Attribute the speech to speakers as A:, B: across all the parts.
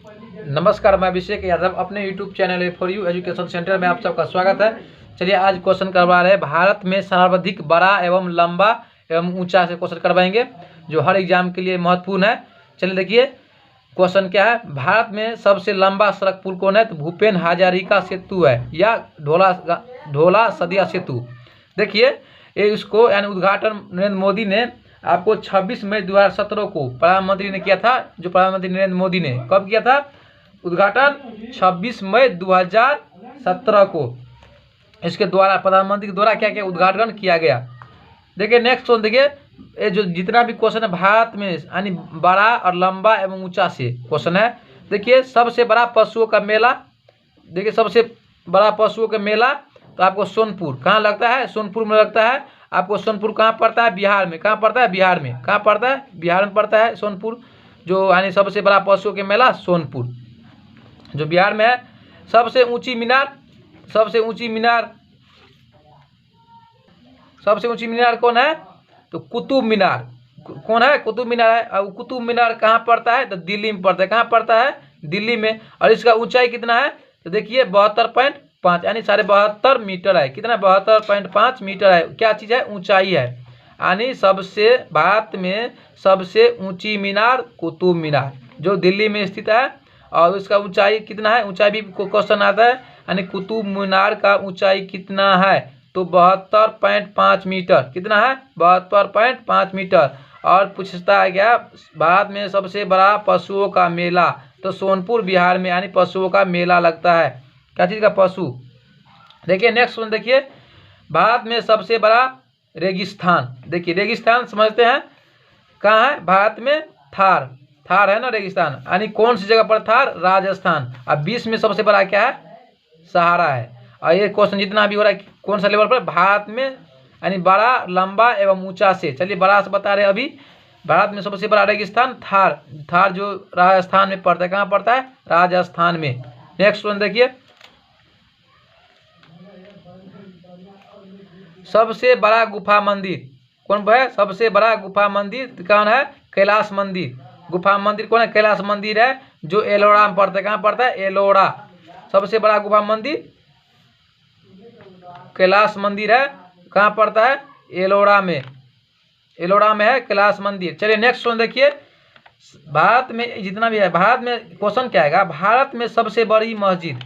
A: नमस्कार, मैं अभिषेक यादव अपने YouTube channel for you education centre में आप सबका स्वागत है। चलिए आज क्वेश्चन करवा रहे हैं भारत में सर्वाधिक बड़ा एवं लंबा एवं ऊंचा से क्वेश्चन करवाएंगे जो हर एग्जाम के लिए महत्वपूर्ण है। चलिए देखिए क्वेश्चन क्या है। भारत में सबसे लंबा सड़क पुल कौन है? तो भूपेन हजारिका सेतु है या ढोला सदिया सेतु। देखिए ये इसको यानी उद्घाटन नरेंद्र मोदी ने आपको 26 मई 2017 को प्रधानमंत्री ने किया था। जो प्रधानमंत्री नरेंद्र मोदी ने कब किया था उद्घाटन? 26 मई 2017 को इसके द्वारा प्रधानमंत्री के द्वारा क्या क्या उद्घाटन किया गया। देखिए नेक्स्ट क्वेश्चन देखिए, ये जो जितना भी क्वेश्चन है भारत में यानी बड़ा और लंबा एवं ऊंचा से क्वेश्चन है। देखिए सबसे बड़ा पशुओं का मेला, देखिए सबसे बड़ा पशुओं का मेला तो आपको सोनपुर कहाँ लगता है? सोनपुर में लगता है। आपको सोनपुर कहाँ पड़ता है? बिहार में। कहाँ पड़ता है? बिहार में। कहाँ पड़ता है? बिहार में पड़ता है सोनपुर। जो यानी सबसे बड़ा पशुओं के मेला सोनपुर जो बिहार में है। सबसे ऊंची मीनार, सबसे ऊंची मीनार कौन है? तो कुतुब मीनार। कौन है? कुतुब मीनार है। और कुतुब मीनार कहाँ पड़ता है? तो दिल्ली में पड़ता है। कहाँ पड़ता है? दिल्ली में। और इसका ऊंचाई कितना है? तो देखिए 72.5 यानी 72.5 मीटर है। कितना? 72.5 मीटर है। क्या चीज़ है? ऊंचाई है। यानी सबसे भारत में सबसे ऊंची मीनार कुतुब मीनार जो दिल्ली में स्थित है। और उसका ऊंचाई कितना है? ऊंचाई भी क्वेश्चन आता है। यानी कुतुब मीनार का ऊंचाई कितना है? तो 72.5 मीटर। कितना है? 72.5 मीटर। और पूछता है क्या भारत में सबसे बड़ा पशुओं का मेला? तो सोनपुर बिहार में यानी पशुओं का मेला लगता है। क्या चीज़ का? पशु। देखिए नेक्स्ट वन देखिए, भारत में सबसे बड़ा रेगिस्तान। देखिए रेगिस्तान समझते हैं कहाँ है? भारत में थार। थार है ना रेगिस्तान। यानी कौन सी जगह पर? थार, राजस्थान। अब विश्व में सबसे बड़ा क्या है? सहारा है। और ये क्वेश्चन जितना भी हो रहा है कौन सा लेवल पर? भारत में यानी बड़ा, लंबा एवं ऊंचा से। चलिए बड़ा से बता रहे हैं अभी। भारत में सबसे बड़ा रेगिस्तान थार। थार जो राजस्थान में पड़ता है। कहाँ पड़ता है? राजस्थान में। नेक्स्ट वन देखिए, सबसे बड़ा गुफा मंदिर कौन है? सबसे बड़ा गुफा मंदिर कौन है? कैलाश मंदिर। गुफा मंदिर कौन है? कैलाश मंदिर है जो एलोरा में पड़ता है। कहाँ पड़ता है? एलोरा। सबसे बड़ा गुफा मंदिर कैलाश मंदिर है। कहाँ पड़ता है? एलोरा में। एलोरा में है कैलाश मंदिर। चलिए नेक्स्ट वन देखिए, भारत में जितना भी है भारत में क्वेश्चन क्या आएगा? भारत में सबसे बड़ी मस्जिद,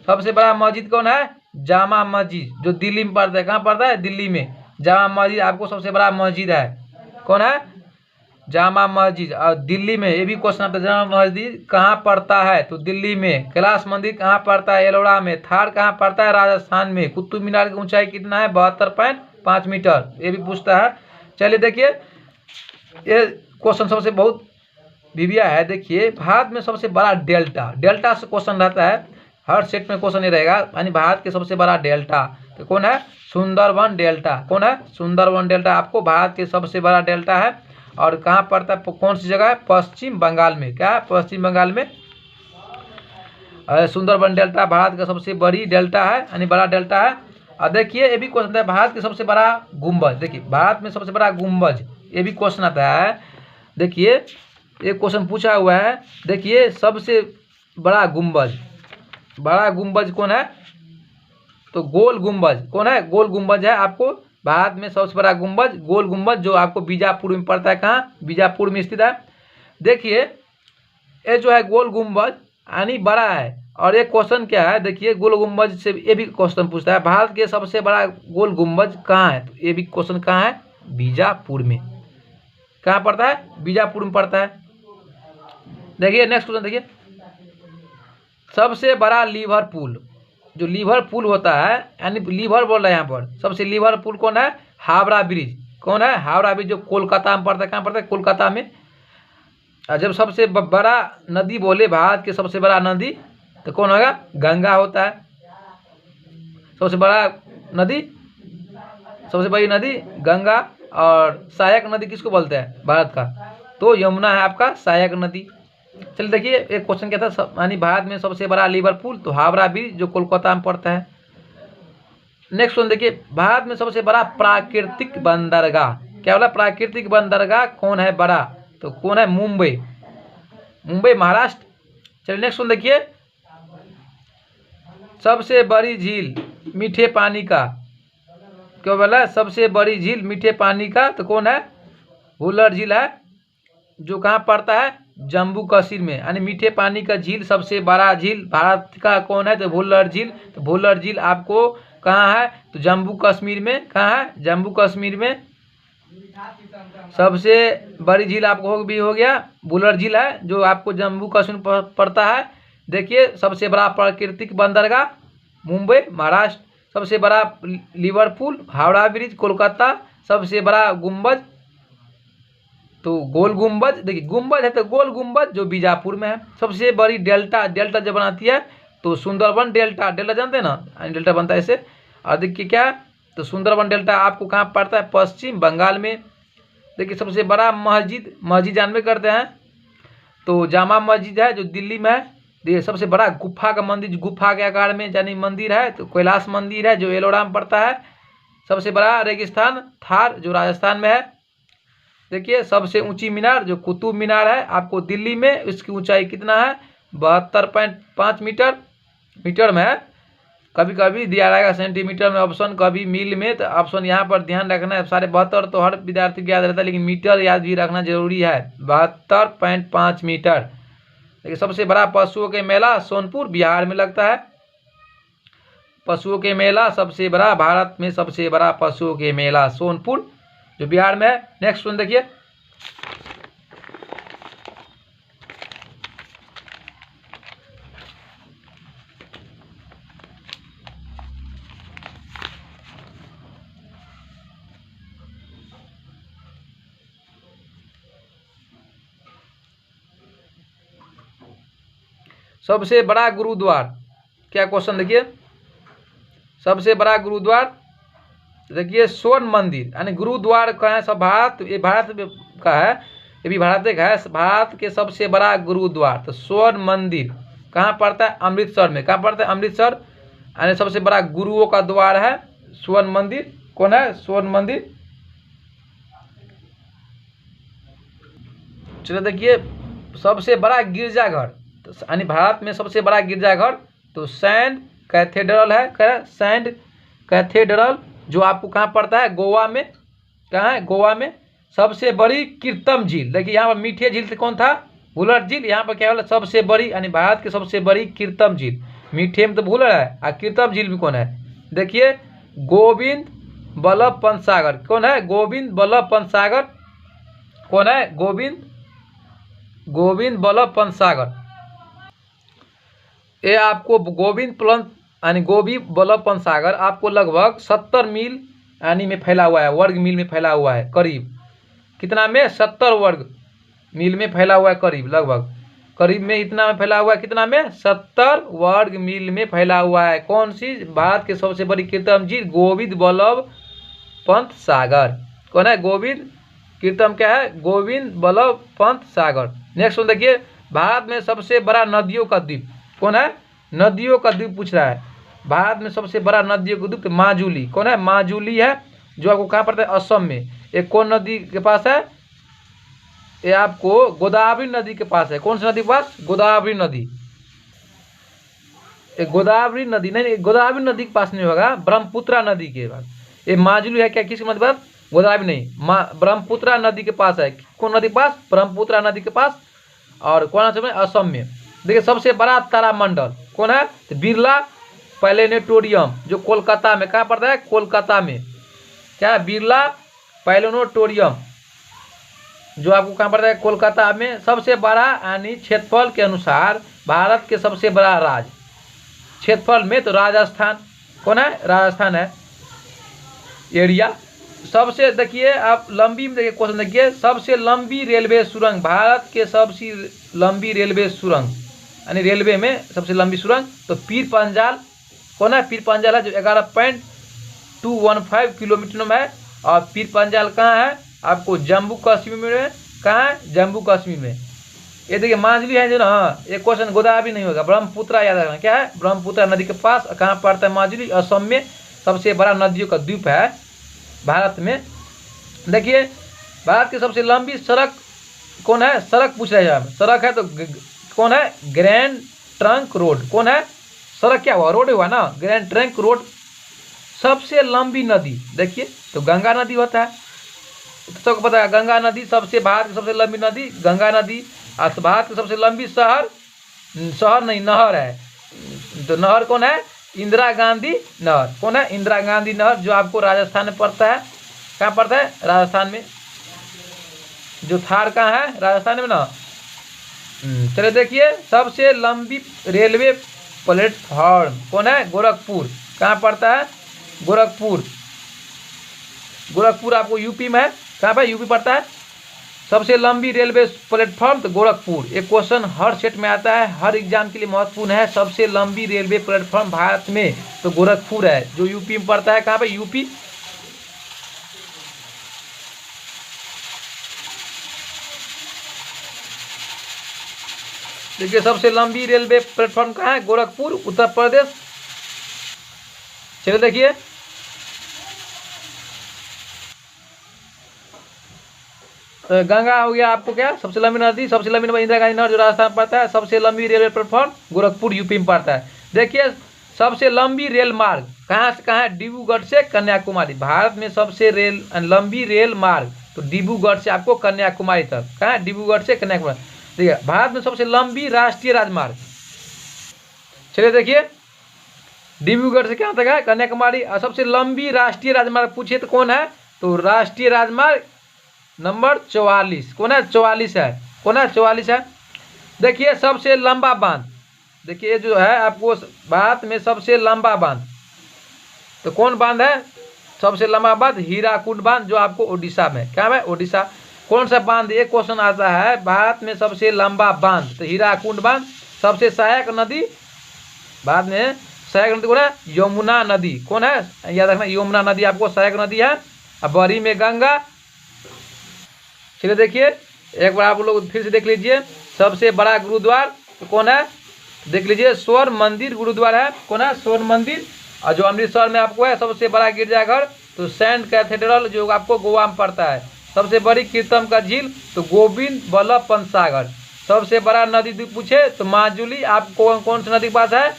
A: सबसे बड़ा मस्जिद कौन है? जामा मस्जिद जो दिल्ली में पड़ता है। कहाँ पड़ता है? दिल्ली में। जामा मस्जिद आपको सबसे बड़ा मस्जिद है। कौन है? जामा मस्जिद। और दिल्ली में ये भी क्वेश्चन आता है जामा मस्जिद कहाँ पड़ता है? तो दिल्ली में। कैलाश मंदिर कहाँ पड़ता है? एलोरा में। थार कहाँ पड़ता है? राजस्थान में। कुतुब मीनार की ऊंचाई कितना है? 72.5 मीटर। ये भी पूछता है। चलिए देखिए ये क्वेश्चन सबसे बहुत विविया है। देखिए भारत में सबसे बड़ा डेल्टा, डेल्टा से क्वेश्चन रहता है हर सेट में। क्वेश्चन ये रहेगा यानी भारत के सबसे बड़ा डेल्टा तो कौन है? सुंदरवन डेल्टा। कौन है? सुंदरवन डेल्टा आपको भारत के सबसे बड़ा डेल्टा है। और कहाँ पड़ता है? कौन सी जगह है? पश्चिम बंगाल में। क्या है? पश्चिम बंगाल में सुंदरवन डेल्टा भारत का सबसे बड़ी डेल्टा है यानी बड़ा डेल्टा है। और देखिए ये भी क्वेश्चन है भारत के सबसे बड़ा गुम्बज। देखिए भारत में सबसे बड़ा गुम्बज ये भी क्वेश्चन आता है। देखिए ये क्वेश्चन पूछा हुआ है। देखिए सबसे बड़ा गुम्बज, बड़ा गुम्बज कौन है? तो गोल गुम्बज। कौन है? गोल गुम्बज है आपको भारत में सबसे बड़ा गुम्बज गोल गुम्बज जो आपको बीजापुर में पड़ता है। कहाँ? बीजापुर में स्थित है। देखिए ये जो है गोल गुम्बज यानी बड़ा है। और ये क्वेश्चन क्या है? देखिए गोल गुम्बज से ये भी क्वेश्चन पूछता है भारत के सबसे बड़ा गोल गुम्बज कहाँ है? तो ये भी क्वेश्चन कहाँ है? बीजापुर में। कहाँ पड़ता है? बीजापुर में पड़ता है। देखिए नेक्स्ट क्वेश्चन देखिए, सबसे बड़ा लीवर पुल। जो लीवर पुल होता है यानी लीवर बोल रहे हैं यहाँ पर। सबसे लीवर पुल कौन है? हावड़ा ब्रिज। कौन है? हावड़ा ब्रिज जो कोलकाता में पड़ता है। कहाँ पड़ता है? कोलकाता में। और जब सबसे बड़ा नदी बोले भारत के सबसे बड़ा नदी तो कौन होगा? गंगा होता है। सबसे बड़ा नदी, सबसे बड़ी नदी गंगा। और सहायक नदी किसको बोलते हैं भारत का? तो यमुना है आपका सहायक नदी। चलिए देखिए एक क्वेश्चन क्या था यानी भारत में सबसे बड़ा लिवरपूल तो हावड़ा ब्रिज जो कोलकाता में पड़ता है। नेक्स्ट वन देखिए, भारत में सबसे बड़ा प्राकृतिक बंदरगाह क्या बोला? प्राकृतिक बंदरगाह कौन है बड़ा? तो कौन है? मुंबई। मुंबई महाराष्ट्र चलिए नेक्स्ट वन देखिए, सबसे बड़ी झील मीठे पानी का, क्या बोला, सबसे बड़ी झील मीठे पानी का, तो कौन है, भूलर झील है, जो कहाँ पड़ता है, जम्मू कश्मीर में, यानी मीठे पानी का झील सबसे बड़ा झील भारत का कौन है, तो भूलर झील। तो भूलर झील आपको कहाँ है, तो जम्मू कश्मीर में, कहाँ है, जम्मू कश्मीर में। सबसे बड़ी झील आपको भी हो गया भूलर झील है, जो आपको जम्मू कश्मीर पड़ता है। देखिए सबसे बड़ा प्राकृतिक बंदरगाह मुंबई महाराष्ट्र, सबसे बड़ा लिवरपूल, हावड़ा ब्रिज कोलकाता, सबसे बड़ा गुम्बज, तो गोल गुम्बज, देखिए गुम्बज है तो गोल गुम्बज जो बीजापुर में है। सबसे बड़ी डेल्टा, डेल्टा जब बनाती है तो सुंदरबन डेल्टा, डेल्टा जानते हैं ना, डेल्टा बनता है ऐसे। और देखिए क्या, तो सुंदरबन डेल्टा आपको कहाँ पड़ता है, पश्चिम बंगाल में। देखिए सबसे बड़ा मस्जिद, मस्जिद जानबे करते हैं, तो जामा मस्जिद है जो दिल्ली में है। देखिए सबसे बड़ा गुफा का मंदिर, गुफा के आकार में यानी मंदिर है, तो कैलाश मंदिर है जो एलोरा में पड़ता है। सबसे बड़ा रेगिस्तान थार जो राजस्थान में है। देखिए सबसे ऊंची मीनार जो कुतुब मीनार है आपको दिल्ली में, इसकी ऊंचाई कितना है, 72.5 मीटर, मीटर में है। कभी कभी दिया रहेगा सेंटीमीटर में ऑप्शन, कभी मील में, तो ऑप्शन यहाँ पर ध्यान रखना है। सारे 72 तो हर विद्यार्थी को याद रहता है, लेकिन मीटर याद भी रखना जरूरी है, 72.5 मीटर। देखिए सबसे बड़ा पशुओं के मेला सोनपुर बिहार में लगता है। पशुओं के मेला सबसे बड़ा, भारत में सबसे बड़ा पशुओं के मेला सोनपुर जो बिहार में है। नेक्स्ट वन देखिए, सबसे बड़ा गुरुद्वार, क्या क्वेश्चन देखिए, सबसे बड़ा गुरुद्वार देखिए स्वर्ण मंदिर, यानी गुरुद्वार का है सब भारत, ये भारत का है, ये भी भारत का है। भारत के सबसे बड़ा गुरुद्वार तो स्वर्ण मंदिर कहाँ पड़ता है, अमृतसर में। कहाँ पड़ता है, अमृतसर, यानी सबसे बड़ा गुरुओं का द्वार है स्वर्ण मंदिर। कौन है, स्वर्ण मंदिर। चलो देखिए सबसे बड़ा गिरजाघर, तो यानी भारत में सबसे बड़ा गिरजाघर तो सेंट कैथेड्रल है, सेंट कैथेड्रल जो आपको कहाँ पड़ता है, गोवा में। कहाँ है, गोवा में। सबसे बड़ी कृत्रिम झील, देखिए यहाँ पर मीठे झील से कौन था, भूलर झील, यहाँ पर क्या बोला, सबसे बड़ी, यानी भारत की सबसे बड़ी कृत्रिम झील। मीठे में तो भूलर है और कृत्रिम झील में कौन है, देखिए गोविंद बल्लभ पंत सागर। कौन है, गोविंद बल्लभ पंत सागर। कौन है, गोविंद बल्लभ पंत सागर। ये आपको गोविंद पंत यानी गोविंद बल्लभ पंत सागर आपको लगभग 70 मील यानी में फैला हुआ है, वर्ग मील में फैला हुआ है, करीब कितना में, 70 वर्ग मील में फैला हुआ है, करीब लगभग, करीब में इतना में फैला हुआ है, कितना में, 70 वर्ग मील में फैला हुआ है। कौन सी, भारत की सबसे बड़ी कृत्रिम झील गोविंद बल्लभ पंत सागर। कौन है, गोविंद, कृत्रिम क्या है, गोविंद बल्लभ पंत सागर। नेक्स्ट वन देखिए, भारत में सबसे बड़ा नदियों का द्वीप। कौन है, नदियों का द्वीप पूछ रहा है, भारत में सबसे बड़ा नदियों का द्वीप माजुली। कौन है, माजुली है, जो आपको कहाँ पड़ता है, असम में। एक कौन नदी के पास है, ये आपको गोदावरी नदी के पास है। कौन सी नदी के पास, गोदावरी नदी। एक गोदावरी नदी नहीं, गोदावरी नदी के पास नहीं होगा, ब्रह्मपुत्रा नदी के पास। ये माजुली है क्या, किसके नदी पास, गोदावरी नहीं, ब्रह्मपुत्रा नदी के पास है। कौन नदी के पास, ब्रह्मपुत्रा नदी के पास। और कौन सा में, असम में। देखिए सबसे बड़ा तारामंडल कौन है, तो बिरला प्लेनेटोरियम जो कोलकाता में, कहाँ पड़ता है, कोलकाता में। क्या है, बिरला प्लेनेटोरियम जो आपको कहाँ पड़ता है, कोलकाता में। सबसे बड़ा यानी क्षेत्रफल के अनुसार भारत के सबसे बड़ा राज्य क्षेत्रफल में तो राजस्थान। कौन है, राजस्थान है एरिया। सबसे देखिए आप लंबी में देखिए क्वेश्चन देखिए, सबसे लंबी रेलवे सुरंग, भारत के सबसे लंबी रेलवे सुरंग यानी रेलवे में सबसे लंबी सुरंग तो पीर पंजाल। कौन है, पीर पंजाल है, जो 11.215 किलोमीटर में है। और पीर पंजाल कहाँ है, आपको जम्मू कश्मीर में। कहाँ है, जम्मू कश्मीर में। ये देखिए माजुली है जो ना, ये क्वेश्चन गोदावरी नहीं होगा, ब्रह्मपुत्रा याद रखना। क्या है, ब्रह्मपुत्रा नदी के पास। कहाँ पड़ता है माजुली, असम में। सबसे बड़ा नदियों का द्वीप है भारत में। देखिए भारत की सबसे लंबी सड़क कौन है, सड़क पूछ रहे हैं हम, सड़क है तो कौन है, ग्रैंड ट्रंक रोड। कौन है, सड़क क्या हुआ, रोड हुआ ना, ग्रैंड ट्रंक रोड। सबसे लंबी नदी देखिए तो गंगा नदी होता है, तो सबको पता है गंगा नदी सबसे, भारत की सबसे लंबी नदी गंगा नदी। और भारत की सबसे लंबी शहर, शहर नहीं नहर है, तो नहर कौन है, इंदिरा गांधी नहर। कौन है, इंदिरा गांधी नहर, जो आपको राजस्थान में पड़ता है। कहाँ पड़ता है, राजस्थान में। जो थार कहाँ है, राजस्थान में ना। चलिए देखिए सबसे लंबी रेलवे प्लेटफॉर्म कौन है, गोरखपुर। कहाँ पड़ता है, गोरखपुर। गोरखपुर आपको यूपी में है। कहाँ पर, यूपी पड़ता है। सबसे लंबी रेलवे प्लेटफॉर्म तो गोरखपुर। एक क्वेश्चन हर सेट में आता है, हर एग्जाम के लिए महत्वपूर्ण है। सबसे लंबी रेलवे प्लेटफॉर्म भारत में तो गोरखपुर है, जो यूपी में पड़ता है। कहाँ पे, यूपी। देखिए सबसे लंबी रेलवे प्लेटफॉर्म कहाँ है, गोरखपुर, उत्तर प्रदेश। चलिए देखिए गंगा हो गया आपको क्या, सबसे लंबी नदी। सबसे लंबी नदी इंदिरा गांधी नहर, जो राजस्थान में पड़ता है। सबसे लंबी रेलवे प्लेटफॉर्म गोरखपुर, यूपी में पड़ता है। देखिए सबसे लंबी रेल मार्ग कहाँ से कहाँ है, डिब्रूगढ़ से कन्याकुमारी। भारत में सबसे लंबी रेल मार्ग तो डिब्रूगढ़ से आपको कन्याकुमारी तक। कहाँ है, डिब्रूगढ़ से कन्याकुमारी। देखिए भारत में सबसे लंबी राष्ट्रीय राजमार्ग, चलिए देखिए डिब्रूगढ़ से कहाँ तक है, कन्याकुमारी। और सबसे लंबी राष्ट्रीय राजमार्ग पूछिए तो कौन है, तो राष्ट्रीय राजमार्ग नंबर 44। कौन है, 44 है। कौन है, 44 है। देखिए सबसे लंबा बांध, देखिए जो है आपको भारत में सबसे लंबा बांध तो कौन बांध है, सबसे लंबा बांध हीराकुंड बांध, जो आपको उड़ीसा में। क्या है, उड़ीसा। कौन सा बांध, एक क्वेश्चन आता है, भारत में सबसे लंबा बांध तो हीराकुंड बांध। सबसे सहायक नदी भारत में, सहायक नदी कौन है, यमुना नदी। कौन है, याद रखना यमुना नदी आपको सहायक नदी है। अब बड़ी में गंगा। चलिए देखिए एक बार आप लोग फिर से देख लीजिए, सबसे बड़ा गुरुद्वार तो कौन है, देख लीजिए स्वर्ण मंदिर गुरुद्वारा है। कौन है, स्वर्ण मंदिर। और जो अमृतसर में आपको है सबसे बड़ा गिरजाघर तो सेंट कैथेड्रल, जो आपको गोवा में पड़ता है। सबसे बड़ी कीर्तन का झील तो गोविंद बल्लभ पंत सागर। सबसे बड़ा नदी द्वीप पूछे तो माजुली आपको कौन सी नदी के पास है,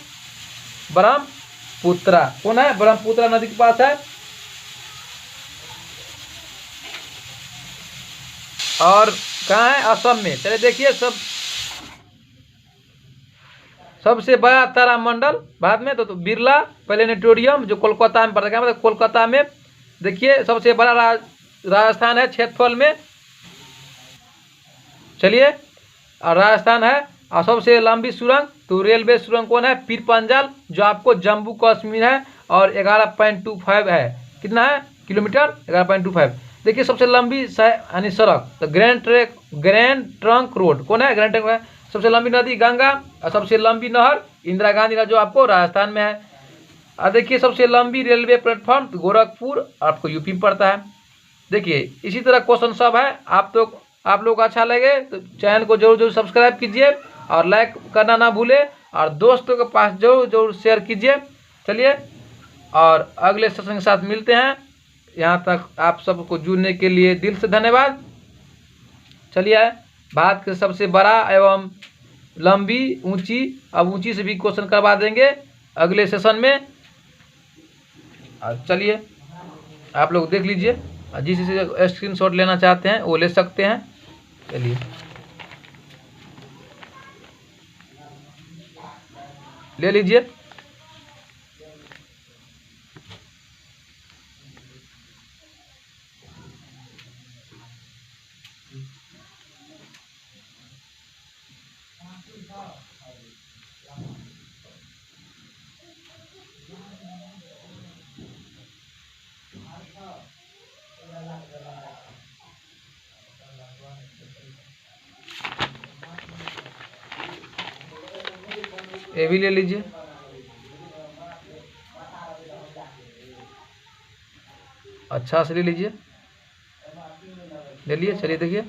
A: ब्रह्मपुत्रा। कौन है, ब्रह्मपुत्रा नदी के पास है। और कहाँ है, असम में। चलिए देखिए सबसे बड़ा तारामंडल भारत में तो बिरला प्लेनेटोरियम, जो कोलकाता में पड़ता है। मतलब कोलकाता में। देखिए सबसे बड़ा राजस्थान है क्षेत्रफल में। चलिए और राजस्थान है। और सबसे लंबी सुरंग तो रेलवे सुरंग कौन है, पीर पंजाल, जो आपको जम्मू कश्मीर है। और 11.25 है, कितना है, किलोमीटर, 11.25। देखिए सबसे लंबी यानी सड़क तो ग्रैंड ट्रंक रोड। कौन है, ग्रैंड ट्रंक है। सबसे लंबी नदी गंगा। और सबसे लंबी नहर इंदिरा गांधी नहर, जो आपको राजस्थान में है। और देखिए सबसे लंबी रेलवे प्लेटफॉर्म तो गोरखपुर, आपको यूपी में पड़ता है। देखिए इसी तरह क्वेश्चन सब है। आप लोग को अच्छा लगे तो चैनल को जरूर जरूर सब्सक्राइब कीजिए और लाइक करना ना भूले, और दोस्तों के पास जरूर जरूर शेयर कीजिए। चलिए और अगले सेशन के साथ मिलते हैं। यहाँ तक आप सबको जुड़ने के लिए दिल से धन्यवाद। चलिए भारत के सबसे बड़ा एवं लंबी ऊंची, अब ऊंची से भी क्वेश्चन करवा देंगे अगले सेशन में। चलिए आप लोग देख लीजिए, जिस से स्क्रीनशॉट लेना चाहते हैं वो ले सकते हैं। चलिए ले लीजिए। ये भी ले लीजिए। अच्छा से ले लीजिए, ले लिए। चलिए देखिए